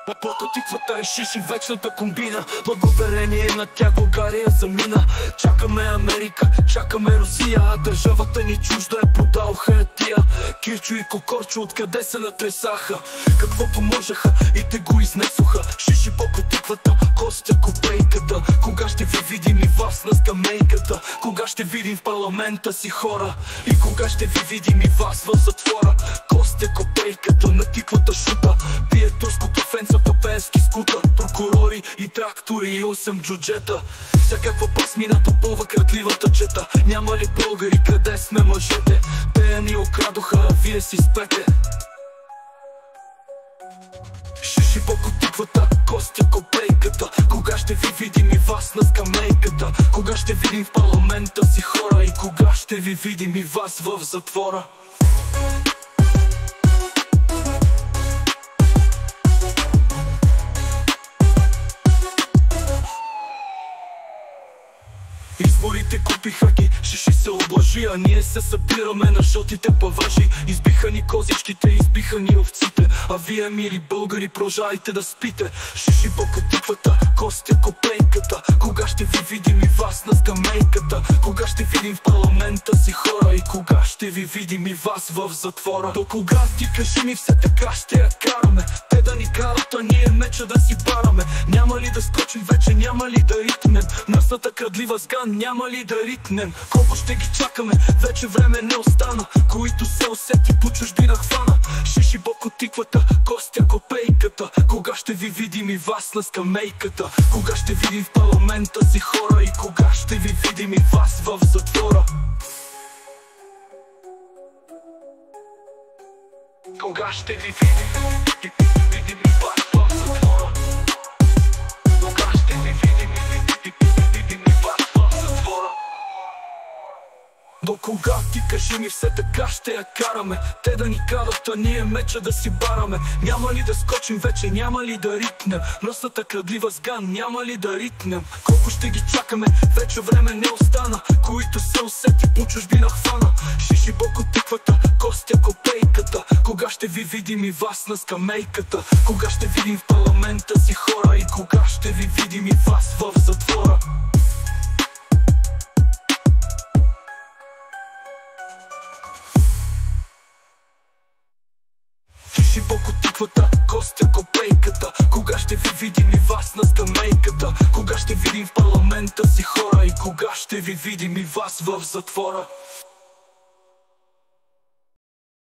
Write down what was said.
Прототиквата е шиши вечната комбина. Благодарение на тях България замина. Чакаме Америка, чакаме Русия, а държавата ни чужда е продал хаятия. Кирчо и Кокорчо откъде се натресаха, каквото можеха и те го изнесоха. Шиши по протиквата, Костя Копейката. Кога ще ви видим и вас на скамейката? Кога ще видим в парламента си хора? И кога ще ви видим и вас в затвора? Костя Копейката на тиквата шута, пие турското фенца, папенски скута. Прокурори и трактори и 8 джуджета. Всякаква пасмина топова кратливата чета. Няма ли българи, къде сме мъжете? Те ни окрадоха, а вие си спете. Шиши по котиквата, Костя Копейката. Кога ще ви видим и вас на скамейката? Кога ще видим в парламента си хора? И кога ще ви видим и вас в затвора? Изборите купиха ги, Шиши се облажи, а ние се събираме на жълтите паважи. Избиха ни козичките, избиха ни овците, а вие, мили българи, продължайте да спите. Шиши по котиквата, Костя Копейката. Кога ще ви видим и вас на скамейката? Кога ще видим в парламента си хора? И кога ще ви видим и вас в затвора? До кога, ти кажи ми, все така ще я караме? Те да ни карат, а ние меча да си бараме. Няма ли да скочим вече, няма ли да ритнем? Мръсната крадлива сган, няма ли да ритнем? Колко ще ги чакаме, вече време не остана. Които се усети по чужбина хвана. Шиши по котиквата, Костя Копейката. Кога ще ви видим и вас на скамейката? Кога ще видим в парламента си хора? И кога ще ви видим и вас в затвора? Кога ще ви видим и вас в затвора? Кога ще ви видим и вас в затвора? До кога, ти кажи ми, все така ще я караме? Те да ни карат, а ние меча да си бараме. Няма ли да скочим вече, няма ли да ритнем? Мръсната крадлива сган, няма ли да ритнем? Колко ще ги чакаме, вече време не остана. Които се усети по чужбина хвана. Шиши по котиквата, Костя Копейката. Кога ще ви видим и вас на скамейката? Кога ще видим в парламента си хора? И кога ще ви видим и вас в затвора? Шиши по котиквата, Костя Копейката. Кога ще ви видим и вас на скамейката? Кога ще видим в парламента си хора? И кога ще ви видим и вас в затвора?